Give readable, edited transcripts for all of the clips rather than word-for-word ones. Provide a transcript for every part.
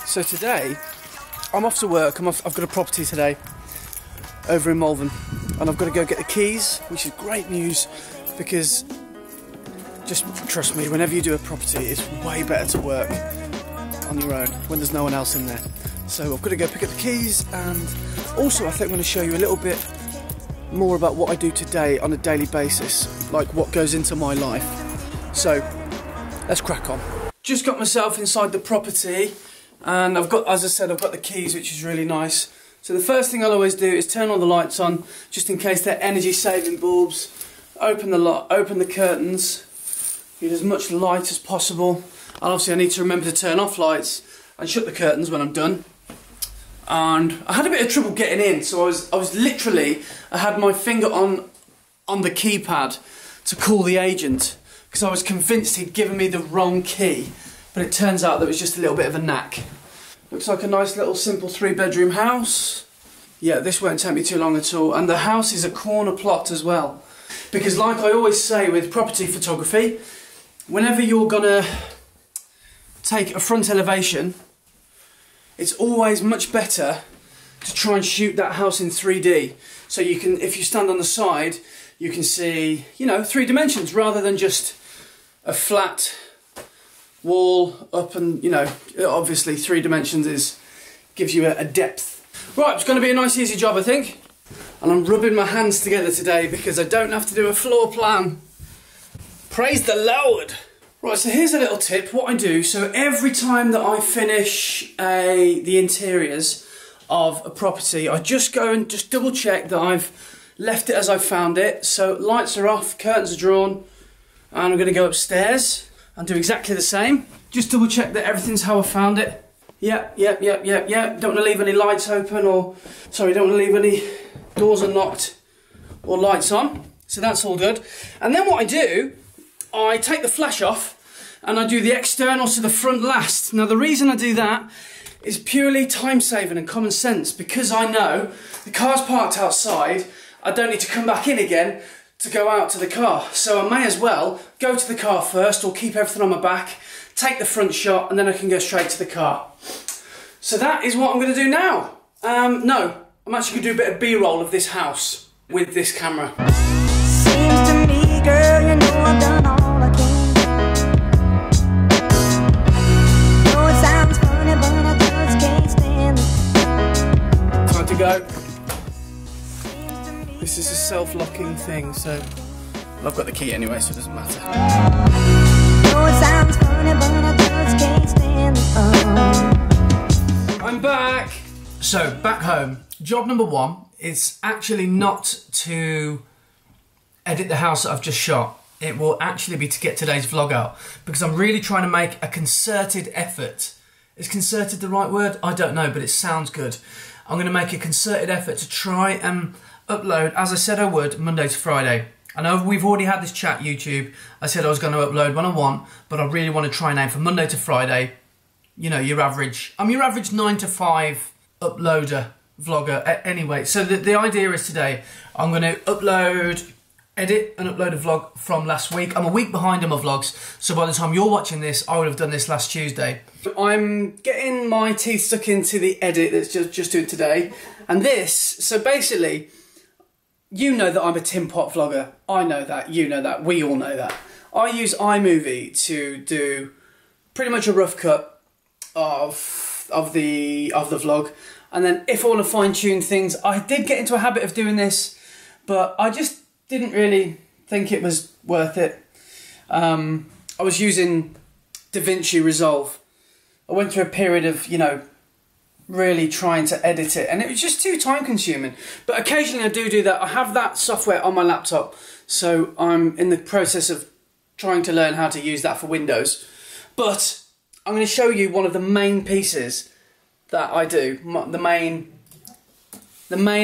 So today, I'm off to work. I've got a property today over in Malvern, and I've got to go get the keys, which is great news because, just trust me, whenever you do a property, it's way better to work on your own when there's no one else in there. So I've got to go pick up the keys, and also I think I'm going to show you a little bit more about what I do today on a daily basis, like what goes into my life. So let's crack on. Just got myself inside the property, and I've got, as I said, I've got the keys, which is really nice. So the first thing I'll always do is turn all the lights on, just in case they're energy saving bulbs. Open the curtains, get as much light as possible. And obviously I need to remember to turn off lights and shut the curtains when I'm done. And I had a bit of trouble getting in, so I was literally, I had my finger on the keypad to call the agent, because I was convinced he'd given me the wrong key, but it turns out there was just a little bit of a knack. Looks like a nice little simple 3-bedroom house. Yeah, this won't take me too long at all, and the house is a corner plot as well, because like I always say with property photography, whenever you're gonna take a front elevation, it's always much better to try and shoot that house in 3D. So you can, if you stand on the side, you can see, you know, 3 dimensions rather than just a flat wall up and, you know, obviously 3 dimensions gives you a depth. Right, it's going to be a nice easy job, I think. And I'm rubbing my hands together today because I don't have to do a floor plan. Praise the Lord! Right, so here's a little tip, what I do. So every time that I finish the interiors of a property, I just go and just double check that I've left it as I found it. So lights are off, curtains are drawn, and I'm going to go upstairs and do exactly the same. Just double check that everything's how I found it. Yep. Don't want to leave any lights open, or, sorry, don't want to leave any doors unlocked or lights on. So that's all good. And then what I do, I take the flash off and I do the externals to the front last. Now the reason I do that is purely time saving and common sense, because I know the car's parked outside, I don't need to come back in again to go out to the car. So I may as well go to the car first, or keep everything on my back, take the front shot, and then I can go straight to the car. So that is what I'm going to do now. No, I'm actually going to do a bit of B-roll of this house with this camera. Seems to me, girl, you know I've done all I can. No, it sounds funny, but I just can't stand it. Time to go. This is a self-locking thing, so well, I've got the key anyway, so it doesn't matter. No, it sounds funny, but I just can't stand it. I'm back! So, back home. Job number 1 is actually not to edit the house that I've just shot. It will actually be to get today's vlog out, because I'm really trying to make a concerted effort. Is concerted the right word? I don't know, but it sounds good. I'm going to make a concerted effort to try and upload, as I said I would, Monday to Friday. I know we've already had this chat, YouTube. I said I was going to upload when I want, but I really want to try and aim for Monday to Friday. You know, I'm your average 9 to 5 uploader, vlogger. Anyway, so the idea is today, I'm going to edit and upload a vlog from last week. I'm a week behind on my vlogs, so by the time you're watching this, I would have done this last Tuesday. I'm getting my teeth stuck into the edit that's just doing today. And this, so basically, you know that I'm a tin pot vlogger. I know that, you know that, we all know that. I use iMovie to do pretty much a rough cut of the vlog. And then if I want to fine tune things, I did get into a habit of doing this, but I just didn't really think it was worth it. I was using DaVinci Resolve. I went through a period of, you know, really trying to edit it, and it was just too time consuming. But occasionally I do that. I have that software on my laptop, so I'm in the process of trying to learn how to use that for Windows. But I'm going to show you one of the main pieces that I do, the main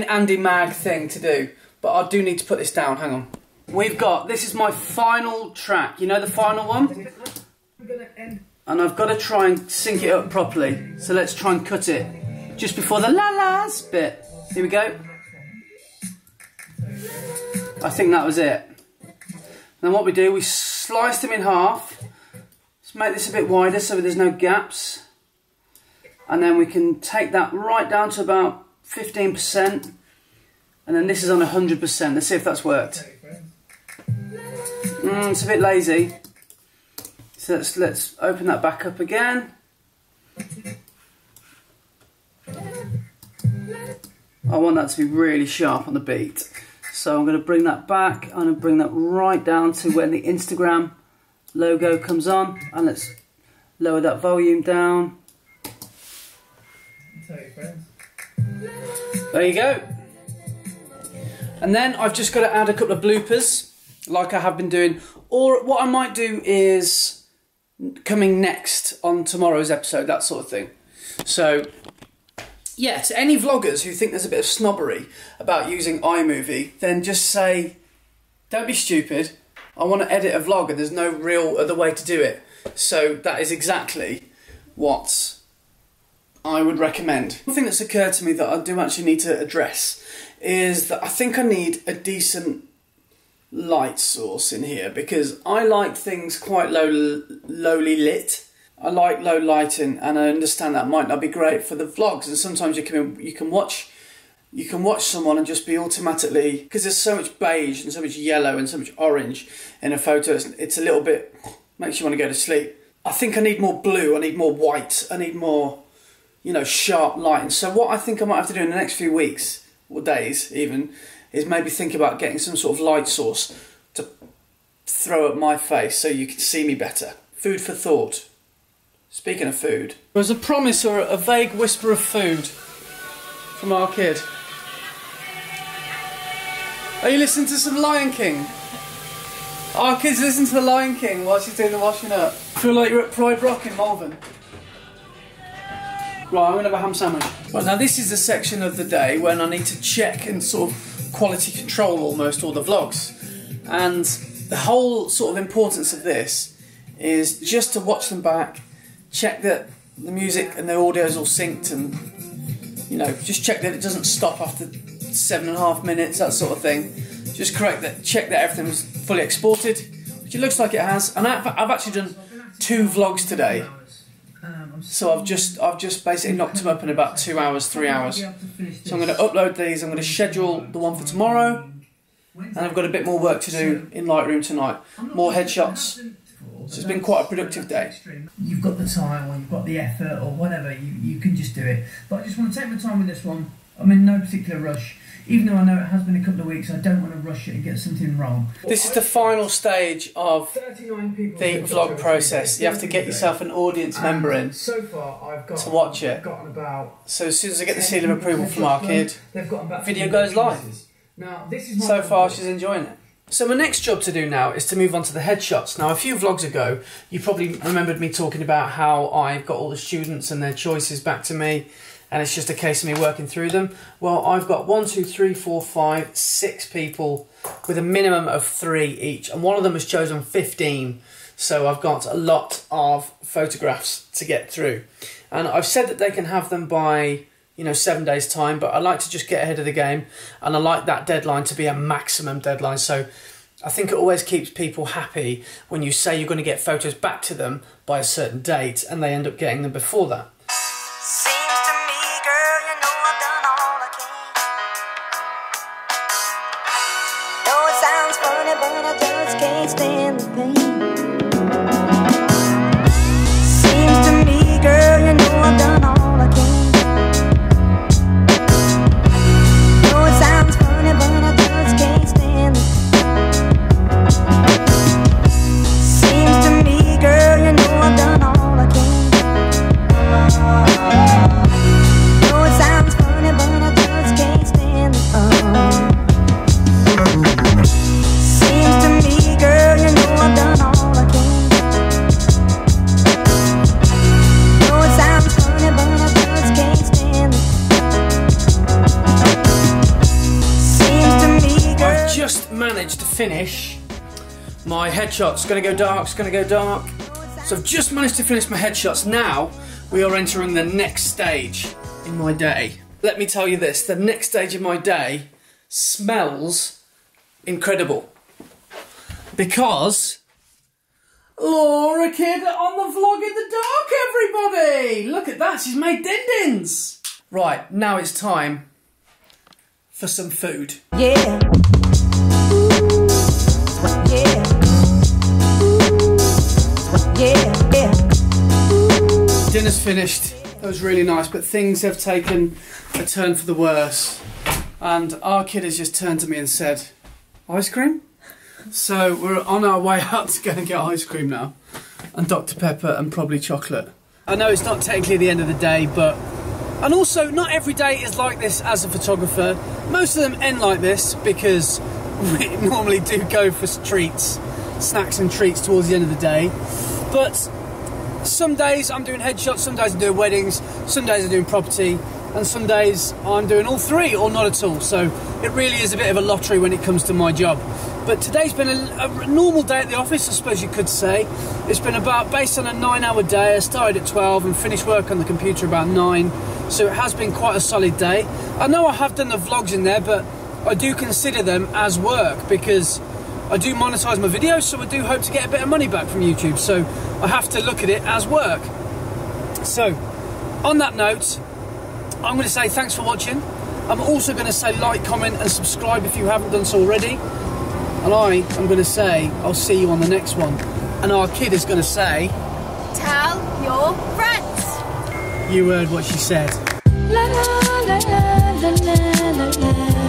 Andy Mag thing to do. But I do need to put this down, hang on. This is my final track, you know the final one? And I've got to try and sync it up properly. So let's try and cut it just before the la-las bit. Here we go. I think that was it. Then what we do, we slice them in half. Let's make this a bit wider so there's no gaps. and then we can take that right down to about 15%, and then this is on 100%. Let's see if that's worked. It's a bit lazy, so let's open that back up again. I want that to be really sharp on the beat, so I'm going to bring that back. I'm going to bring that right down to when the Instagram logo comes on, and let's lower that volume down. There you go. And then I've just got to add a couple of bloopers, like I have been doing, or what I might do is coming next on tomorrow's episode, that sort of thing. So yeah, to any vloggers who think there's a bit of snobbery about using iMovie, then just say, don't be stupid, I want to edit a vlog and there's no real other way to do it. So that is exactly what I would recommend. One thing that's occurred to me that I do actually need to address is that I think I need a decent light source in here, because I like things quite lowly lit. I like low lighting, and I understand that might not be great for the vlogs, and sometimes you can watch someone and just be automatically, because there's so much beige and so much yellow and so much orange in a photo, it's a little bit, makes you want to go to sleep. I think I need more blue, I need more white, I need more, you know, sharp lighting. So what I think I might have to do in the next few weeks, or days even, is maybe think about getting some sort of light source to throw at my face so you can see me better. Food for thought. Speaking of food, there was a promise or a vague whisper of food from our kid. Are you listening to some Lion King? Our kid's listening to the Lion King while she's doing the washing up. I feel like you're at Pride Rock in Malvern. Right, I'm going to have a ham sandwich. Right, now this is the section of the day when I need to check and sort of quality control almost all the vlogs. And the whole sort of importance of this is just to watch them back, check that the music and the audio is all synced, and, you know, just check that it doesn't stop after 7.5 minutes, that sort of thing. Just check that everything's fully exported, which it looks like it has. And I've actually done 2 vlogs today. So I've just basically knocked them up in about 2 hours, 3 hours. So I'm going to upload these, I'm going to schedule the one for tomorrow, and I've got a bit more work to do in Lightroom tonight. More headshots. So it's been quite a productive day. You've got the time, or you've got the effort, or whatever, you can just do it. But I just want to take my time with this one. I'm in no particular rush. Even though I know it has been a couple of weeks, I don't want to rush it and get something wrong. This is the final stage of the vlog process. You have to get yourself an audience member in to watch it. So as soon as I get the seal of approval from our kid, video goes live. So far she's enjoying it. So my next job to do now is to move on to the headshots. Now, a few vlogs ago, you probably remembered me talking about how I've got all the students and their choices back to me, and it's just a case of me working through them. Well, I've got 1, 2, 3, 4, 5, 6 people with a minimum of 3 each, and one of them has chosen 15. So I've got a lot of photographs to get through. And I've said that they can have them by, you know, 7 days' time, but I like to just get ahead of the game, and I like that deadline to be a maximum deadline. So I think it always keeps people happy when you say you're going to get photos back to them by a certain date, and they end up getting them before that. Seems to me, girl, you know I've done all I can. Know it sounds funny, but I just can't stand the pain. Seems to me, girl, you know I've done all I can. Know it sounds funny, but I just can't stand the pain. Seems to me, girl, you know I've done all I can. Know it sounds funny, but I just can't stand the pain. Seems to me, girl, you know I've done all I can. Know it sounds funny, but I just can't stand it. Seems to me, girl. I've just managed to finish my headshots. It's going to go dark, it's going to go dark. So I've just managed to finish my headshots. Now we are entering the next stage in my day. Let me tell you this, the next stage of my day smells incredible. Because Laura Kid on the vlog in the dark, everybody! Look at that, she's made din-dins! Right, now it's time for some food. Yeah. Yeah. Yeah. Yeah. Dinner's finished. That was really nice, but things have taken a turn for the worse. And our kid has just turned to me and said, ice cream? So we're on our way out to go and get ice cream now. And Dr. Pepper and probably chocolate. I know it's not technically the end of the day, but... And also, not every day is like this as a photographer. Most of them end like this because we normally do go for treats, snacks and treats towards the end of the day. But some days I'm doing headshots, some days I'm doing weddings, some days I'm doing property, and some days I'm doing all three or not at all. So it really is a bit of a lottery when it comes to my job. But today's been a normal day at the office, I suppose you could say. It's been based on a 9-hour day. I started at 12 and finished work on the computer about 9. So it has been quite a solid day. I know I have done the vlogs in there, but I do consider them as work because I do monetize my videos, so I do hope to get a bit of money back from YouTube. So I have to look at it as work. So on that note, I'm going to say thanks for watching. I'm also going to say like, comment and subscribe if you haven't done so already. And I am going to say I'll see you on the next one. And our kid is going to say, tell your friends. You heard what she said. La la la la la la la la la la la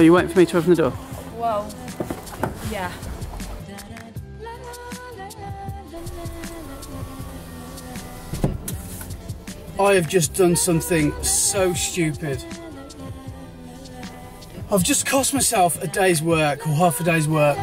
Are you waiting for me to open the door? Whoa. Yeah. I have just done something so stupid. I've just cost myself a day's work or half a day's work.